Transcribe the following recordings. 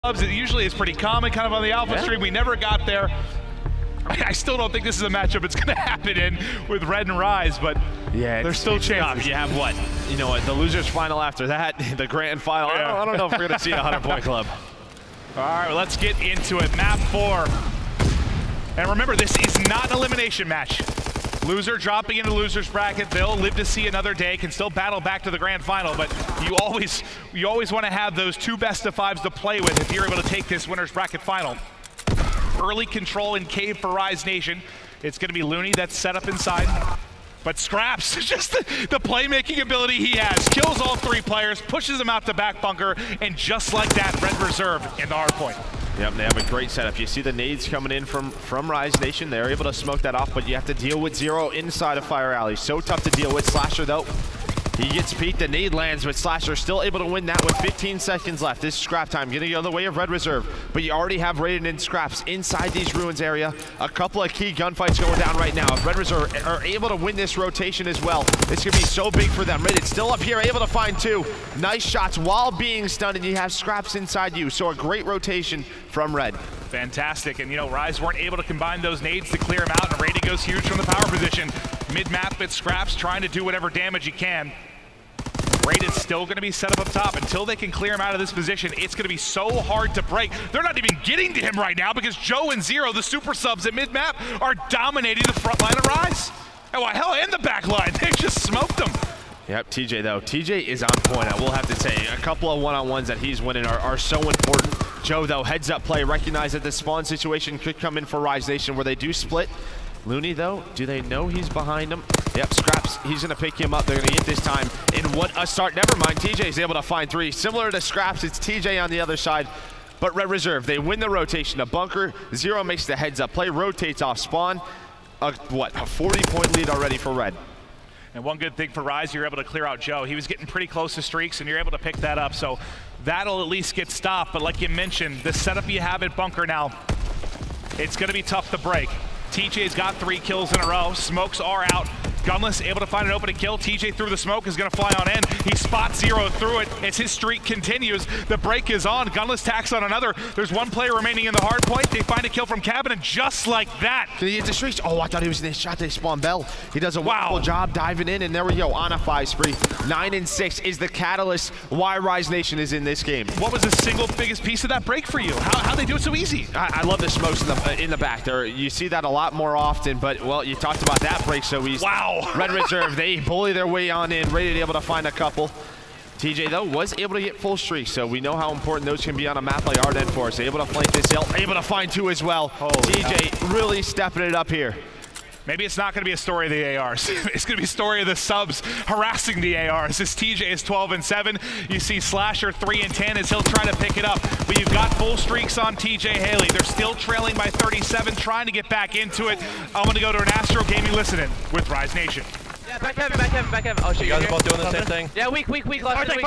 It usually is pretty common, kind of on the alpha stream. We never got there. I still don't think this is a matchup it's going to happen in with Red and Rise, but yeah, there's still chances. You have what? You know what? The losers final after that, the grand final. Yeah. I don't know if we're going to see a 100-point club. All right, well, let's get into it. Map 4. And remember, this is not an elimination match. Loser dropping into loser's bracket, they'll live to see another day, can still battle back to the grand final, but you always want to have those two best of fives to play with if you're able to take this winner's bracket final. Early control in cave for Rise Nation. It's going to be Looney that's set up inside. But Scraps, just the playmaking ability he has, kills all three players, pushes them out to back bunker, and just like that, Red Reserve in the Hardpoint. Yep, they have a great setup. You see the nades coming in from Rise Nation. They're able to smoke that off, but you have to deal with Zero inside of Fire Alley. So tough to deal with. Slasher, though, he gets peeked. The nade lands, but Slasher still able to win that with 15 seconds left. This is scrap time, getting on the way of Red Reserve. But you already have Raiden and Scraps inside these ruins area. A couple of key gunfights going down right now. If Red Reserve are able to win this rotation as well, it's going to be so big for them. Raiden still up here, able to find two. Nice shots while being stunned, and you have Scraps inside you. So a great rotation from Red. Fantastic, and you know, Rise weren't able to combine those nades to clear him out, and Raiden goes huge from the power position. Mid-map, it's Scraps trying to do whatever damage he can. Raiden's still going to be set up top until they can clear him out of this position. It's going to be so hard to break. They're not even getting to him right now because Joe and Zero, the super subs at mid-map, are dominating the front line of Rise. Oh, well, hell, and the back line. They just smoked them. Yep, TJ though. TJ is on point, I will have to say. A couple of one-on-ones that he's winning are so important. Joe though, heads up play, recognize that the spawn situation could come in for Rise Nation where they do split. Looney though, do they know he's behind him? Yep, Scraps, he's gonna pick him up. They're gonna get this time in what a start. Never mind, TJ's able to find three. Similar to Scraps, it's TJ on the other side. But Red Reserve, they win the rotation. A bunker, Zero makes the heads up play, rotates off spawn. A 40-point lead already for Red. And one good thing for Rise, you're able to clear out Joe. He was getting pretty close to streaks, and you're able to pick that up. So that'll at least get stopped. But like you mentioned, the setup you have at bunker now, it's going to be tough to break. TJ's got 3 kills in a row. Smokes are out. Gunless able to find an opening kill. TJ through the smoke is going to fly on in. He spots Zero through it as his streak continues. The break is on. Gunless tacks on another. There's one player remaining in the hard point. They find a kill from Cabin, and just like that. Can he get the streaks? Oh, I thought he was in his shot. They spawn Bell. He does a wonderful job diving in, and there we go on a 5 spree. 9 and 6 is the catalyst why Rise Nation is in this game. What was the single biggest piece of that break for you? How'd they do it so easy? I love the smokes in the back. You see that a lot more often, but, well, you talked about that break so easy. Wow. Red Reserve, they bully their way on in, Raiden able to find a couple. TJ, though, was able to get full streaks, so we know how important those can be on a map like Arden Force. Able to flank this hill, able to find 2 as well. Holy TJ cow. Really stepping it up here. Maybe it's not going to be a story of the ARs. It's going to be a story of the subs harassing the ARs. This TJ is 12 and 7. You see Slasher 3 and 10 as he'll try to pick it up. But you've got full streaks on TJ Haley. They're still trailing by 37, trying to get back into it. I'm going to go to an Astro Gaming listening with Rise Nation. Yeah, back Kevin. Oh shit, you guys are both doing the same thing? Yeah, weak. Fire tank.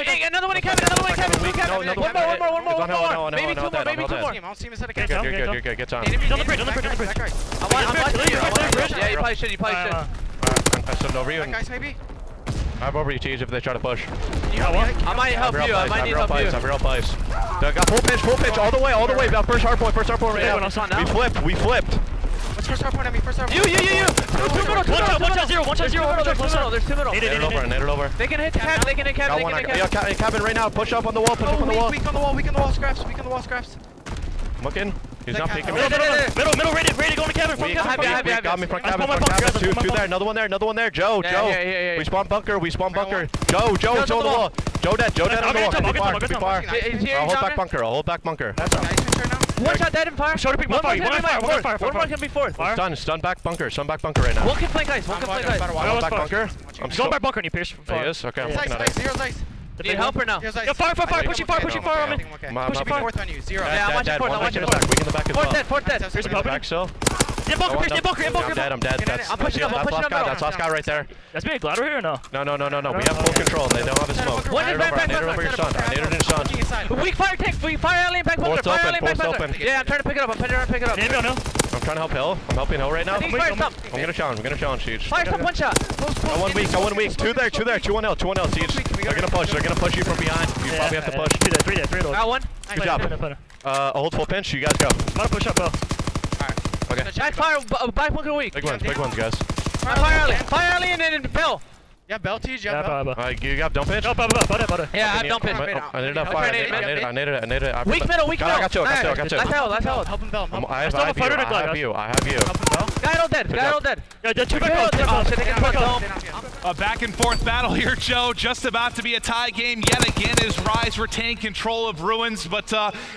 Hey, another one in Kevin. One more. Maybe 2 more. I don't see him instead of Kevin. You're good. Get on. He's on the bridge. I'm watching you. Yeah, you probably should. I stood over you. Guys, maybe? I'm over you, Teej, if they try to push. I might help you. I might need help you. I'm real place. They got full pitch, all the way. First hard point right now. We flipped. What's first hard point on me? First hard point. You. One shot zero. There's 2 middle. Nader over. They can hit Cabin. Cabin right now. Push up on the wall. Weak on the wall. Scraps. I'm looking. He's not peeking me. Middle, ready, going to Cabin. Got me from Cabin. 2 there. Another one there. Joe. Yeah. We spawn bunker. Joe's on the wall. Joe dead on the wall. Be far. I'll hold back bunker. That's all. One shot dead in fire. Show to pick one fire. One can be fourth. Stun back bunker right now. One can flank ice. Hold back bunker. I'm going back bunker and you pierce. He is? Okay, I'm looking at it. Zero's ice. Need help or no? Yeah, fire, pushing far on me. Pushing far. Fourth on you, Zero. Yeah, I'm watching fourth. Weak in the back as well. Fourth dead. Here's a back still. In bunker. I'm dead. I'm pushing up. That's last guy right there. That's being Gladder here or no? No. We have full control. They don't have a smoke. Nader over your son. Nader in your son. Weak fire tank. Weak fire alley and back bunker. Fourth's open. Yeah, I'm trying to pick it up. Maybe I know. I'm trying to help Hill. I'm helping Hill right now. I'm gonna challenge Siege. Fire stop, one shot. Go 1 weak, go 1 weak. 2 there, 2-1 L, Siege. They're gonna push you from behind. You probably have to push. 3 there. Got one. Good job. Hold full pinch, you guys go. I'm gonna push up, bro. Okay. Back fire, back bunker weak. Big ones, guys. Fire alley and then Bell. Yeah, Bell Tees, yeah, Bell. Alright, you got dump pitch? No, butter. Yeah, I have dump pitch. I need a fire. I need it. Weak middle. I got you. Let's hold. Help him, Bell. I have you. Guy all dead. Yeah, 2 back. A back and forth battle here, Joe. Just about to be a tie game yet again as Rise retain control of Ruins. But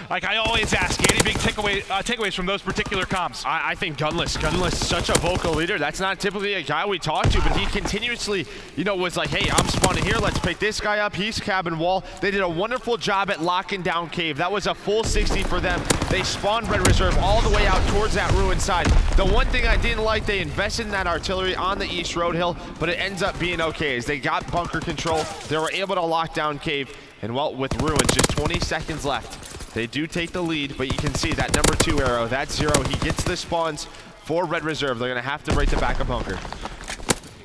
like I always ask, any big takeaways from those particular comps? I think Gunless, such a vocal leader. That's not typically a guy we talk to, but he continuously, was like, hey, I'm spawning here. Let's pick this guy up. He's cabin wall. They did a wonderful job at locking down cave. That was a full 60 for them. They spawned Red Reserve all the way out towards that ruin side. The one thing I didn't like, they invested in that artillery on the East Road Hill, but it ends up being okay as they got bunker control. They were able to lock down cave, and well, with Ruins, just 20 seconds left. They do take the lead, but you can see that number 2 arrow, that's 0. He gets the spawns for Red Reserve. They're gonna have to break the back of bunker.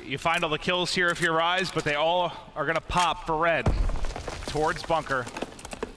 You find all the kills here if you're Rise, but they all are gonna pop for Red towards bunker.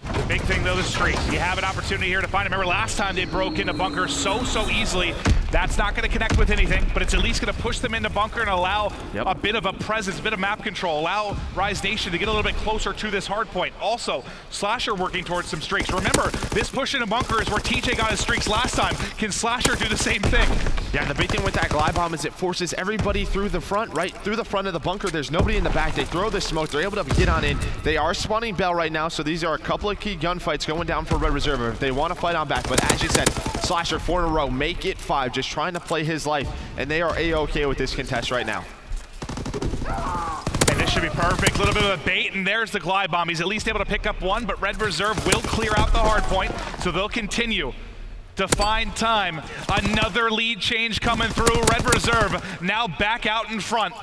The big thing though, the streaks. You have an opportunity here to find them. Remember last time they broke into bunker so easily. That's not going to connect with anything, but it's at least going to push them into bunker and allow a bit of a presence, a bit of map control, allow Rise Nation to get a little bit closer to this hard point. Also, Slasher working towards some streaks. Remember, this push into bunker is where TJ got his streaks last time. Can Slasher do the same thing? Yeah, the big thing with that glide bomb is it forces everybody through the front, right through the front of the bunker. There's nobody in the back. They throw the smoke. They're able to get on in. They are spawning Bell right now, so these are a couple of key gunfights going down for Red Reserve if they want to fight on back. But as you said, Slasher 4 in a row, make it 5, just trying to play his life, and they are A-okay with this contest right now. And this should be perfect. A little bit of a bait, and there's the glide bomb. He's at least able to pick up one, but Red Reserve will clear out the hard point, so they'll continue to find time. Another lead change coming through. Red Reserve now back out in front.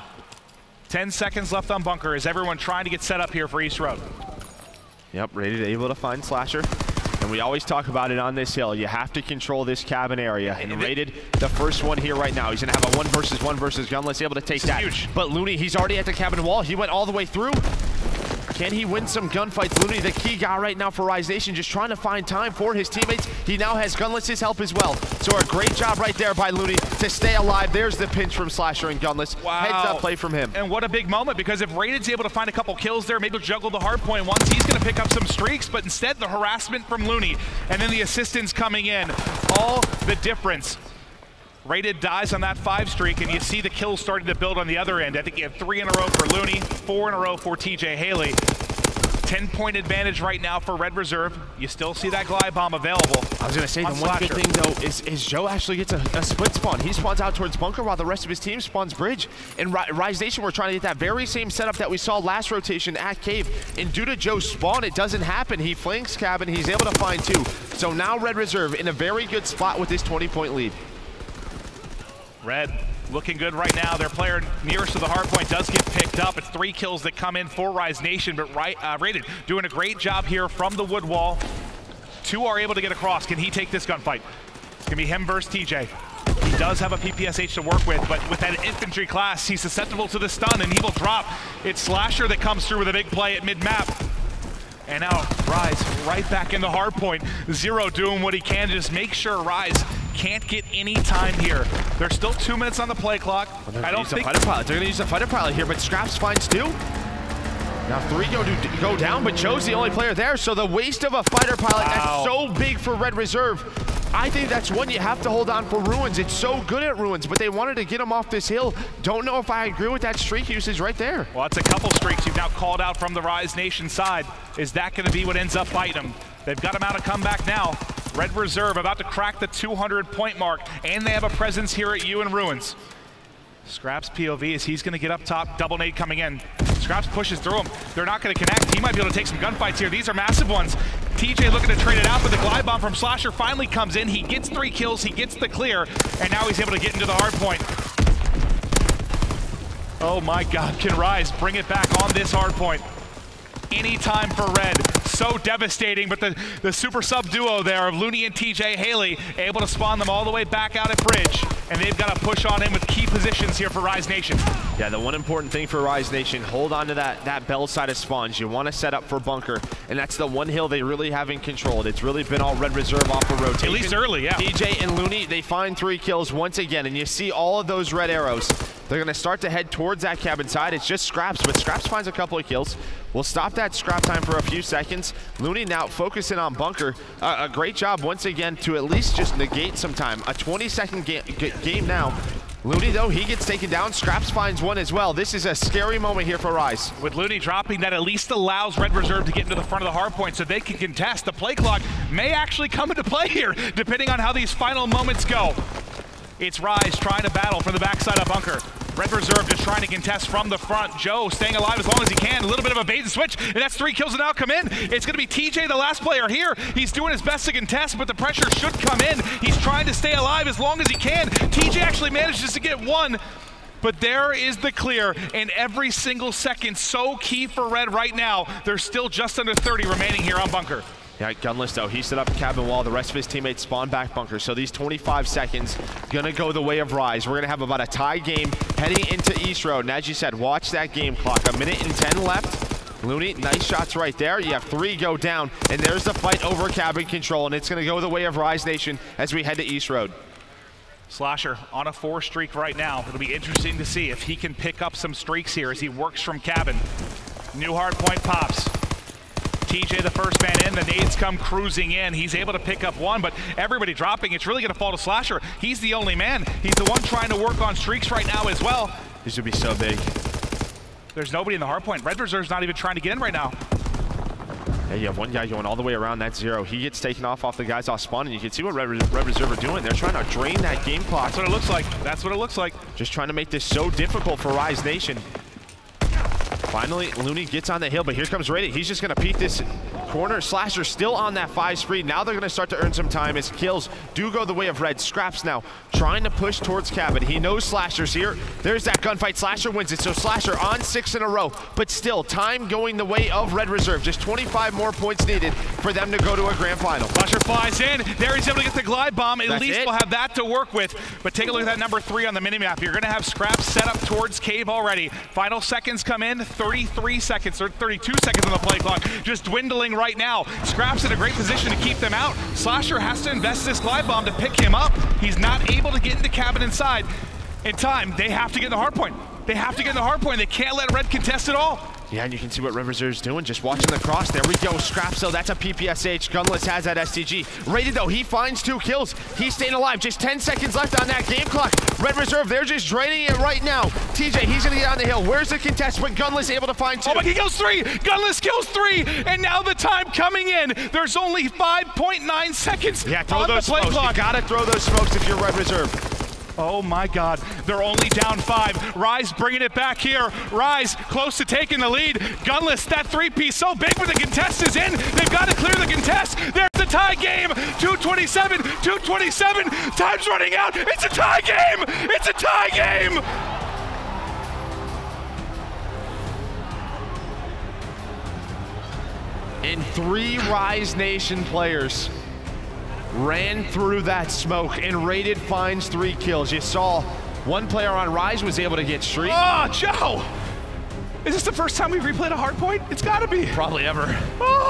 10 seconds left on bunker as everyone trying to get set up here for East Road. Yep, Rated able to find Slasher. And we always talk about it on this hill. You have to control this cabin area. And Rated, the first one here right now. He's going to have a 1 versus Gunless, able to take that. Huge. But Looney, he's already at the cabin wall. He went all the way through. Can he win some gunfights? Looney, the key guy right now for Rise Nation, just trying to find time for his teammates. He now has Gunless's help as well. So a great job right there by Looney to stay alive. There's the pinch from Slasher and Gunless. Wow. Heads up play from him. And what a big moment, because if Rated's able to find a couple kills there, maybe juggle the hard point once, he's going to pick up some streaks, but instead the harassment from Looney and then the assistance coming in. All the difference. Rated dies on that 5 streak, and you see the kills starting to build on the other end. I think you have 3 in a row for Looney, 4 in a row for TJ Haley. 10-point advantage right now for Red Reserve. You still see that glide bomb available. I was going to say, the one good thing, though, is Joe actually gets a split spawn. He spawns out towards bunker while the rest of his team spawns bridge. And Rise Nation, we're trying to get that very same setup that we saw last rotation at cave. And due to Joe's spawn, it doesn't happen. He flanks cabin. He's able to find 2. So now Red Reserve in a very good spot with this 20-point lead. Red looking good right now. Their player nearest to the hard point does get picked up. It's 3 kills that come in for Rise Nation, but Rated doing a great job here from the wood wall. 2 are able to get across. Can he take this gunfight? It's gonna be him versus TJ. He does have a PPSH to work with, but with that infantry class, he's susceptible to the stun, and he will drop. It's Slasher that comes through with a big play at mid-map. And now Rise right back in the hard point. Zero doing what he can to just make sure Rise can't get any time here. There's still 2 minutes on the play clock. I don't think they're gonna use a fighter pilot here, but Scraps finds 2. Now 3 go down, but Joe's the only player there, so the waste of a fighter pilot, that's so big for Red Reserve. I think that's one you have to hold on for Ruins. It's so good at Ruins, but they wanted to get him off this hill. Don't know if I agree with that streak usage right there. Well, it's a couple streaks you've now called out from the Rise Nation side. Is that going to be what ends up biting them? They've got him out of comeback now. Red Reserve about to crack the 200-point mark, and they have a presence here at U in Ruins. Scraps POV as he's going to get up top. Double nade coming in. Scraps pushes through him. They're not going to connect. He might be able to take some gunfights here. These are massive ones. TJ looking to trade it out, but the glide bomb from Slasher finally comes in. He gets 3 kills. He gets the clear, and now he's able to get into the hard point. Oh my God, can Rise bring it back on this hard point? any time for Red. So devastating, but the super sub duo there of Looney and TJ Haley able to spawn them all the way back out at Bridge, and they've got to push on in with key positions here for Rise Nation. Yeah, the one important thing for Rise Nation, hold on to that bell side of spawns. You want to set up for bunker, and that's the one hill they really haven't controlled. It's really been all Red Reserve off the rotation. At least early, yeah. TJ and Looney, they find 3 kills once again, and you see all of those red arrows. They're going to start to head towards that cabin side. It's just Scraps, but Scraps finds a couple of kills. We'll stop that scrap time for a few seconds. Looney now focusing on bunker. A great job once again to at least just negate some time. A 20-second game now. Looney, though, he gets taken down. Scraps finds one as well. This is a scary moment here for Rise. With Looney dropping, that at least allows Red Reserve to get into the front of the hard point so they can contest. The play clock may actually come into play here, depending on how these final moments go. It's Rise trying to battle from the backside of bunker. Red Reserve just trying to contest from the front. Joe staying alive as long as he can. A little bit of a bait and switch, and that's 3 kills and now come in. It's going to be TJ, the last player here. He's doing his best to contest, but the pressure should come in. He's trying to stay alive as long as he can. TJ actually manages to get 1, but there is the clear, and every single second so key for Red right now. There's still just under 30 remaining here on bunker. Yeah, Gunless though, he set up a cabin wall. The rest of his teammates spawn back bunker. So these 25 seconds gonna go the way of Rise. We're gonna have about a tie game heading into East Road. And as you said, watch that game clock. 1:10 left. Looney, nice shots right there. You have 3 go down, and there's the fight over cabin control, and it's gonna go the way of Rise Nation as we head to East Road. Slasher on a 4 streak right now. It'll be interesting to see if he can pick up some streaks here as he works from cabin. New hard point pops. TJ, the first man in, the nades come cruising in. He's able to pick up 1, but everybody dropping. It's really going to fall to Slasher. He's the only man. He's the one trying to work on streaks right now as well. These would be so big. There's nobody in the hard point. Red Reserve's not even trying to get in right now. Yeah, you have one guy going all the way around that 0. He gets taken off the guys off spawn, and you can see what Red Reserve are doing. They're trying to drain that game clock. That's what it looks like. That's what it looks like. Just trying to make this so difficult for Rise Nation. Finally, Looney gets on the hill, but here comes Radiant. He's just going to peek this corner. Slasher still on that 5 speed. Now they're going to start to earn some time as kills do go the way of Red. Scraps now trying to push towards cabin. He knows Slasher's here. There's that gunfight. Slasher wins it. So Slasher on 6 in a row, but still time going the way of Red Reserve. Just 25 more points needed for them to go to a grand final. Slasher flies in. There he's able to get the glide bomb. At least we'll have that to work with. But take a look at that number 3 on the minimap. You're going to have Scraps set up towards cave already. Final seconds come in. 33 seconds or 32 seconds on the play clock. Just dwindling right now. Scraps in a great position to keep them out. Slasher has to invest this glide bomb to pick him up. He's not able to get into cabin inside in time. They have to get in the hard point. They have to get in the hard point. They can't let Red contest at all. Yeah, and you can see what Red Reserve's doing, just watching the cross. There we go, Scraps, though, that's a PPSH. Gunless has that STG. Rated, though, he finds 2 kills. He's staying alive, just 10 seconds left on that game clock. Red Reserve, they're just draining it right now. TJ, he's gonna get on the hill. Where's the contest? But Gunless able to find 2. Oh, but he kills 3! Gunless kills 3! And now the time coming in. There's only 5.9 seconds yeah, throw on those the play smokes. clock. You gotta throw those smokes if you're Red Reserve. Oh my God, they're only down 5. Rise bringing it back here. Rise close to taking the lead. Gunless, that 3-piece so big, but the contest is in. They've got to clear the contest. There's the tie game. 2:27, 2:27. Time's running out. It's a tie game. It's a tie game. And 3 Rise Nation players ran through that smoke, and Rated finds 3 kills. You saw one player on Rise was able to get streak. Oh, Joe! Is this the first time we've replayed a hard point? It's gotta be. Probably ever. Oh.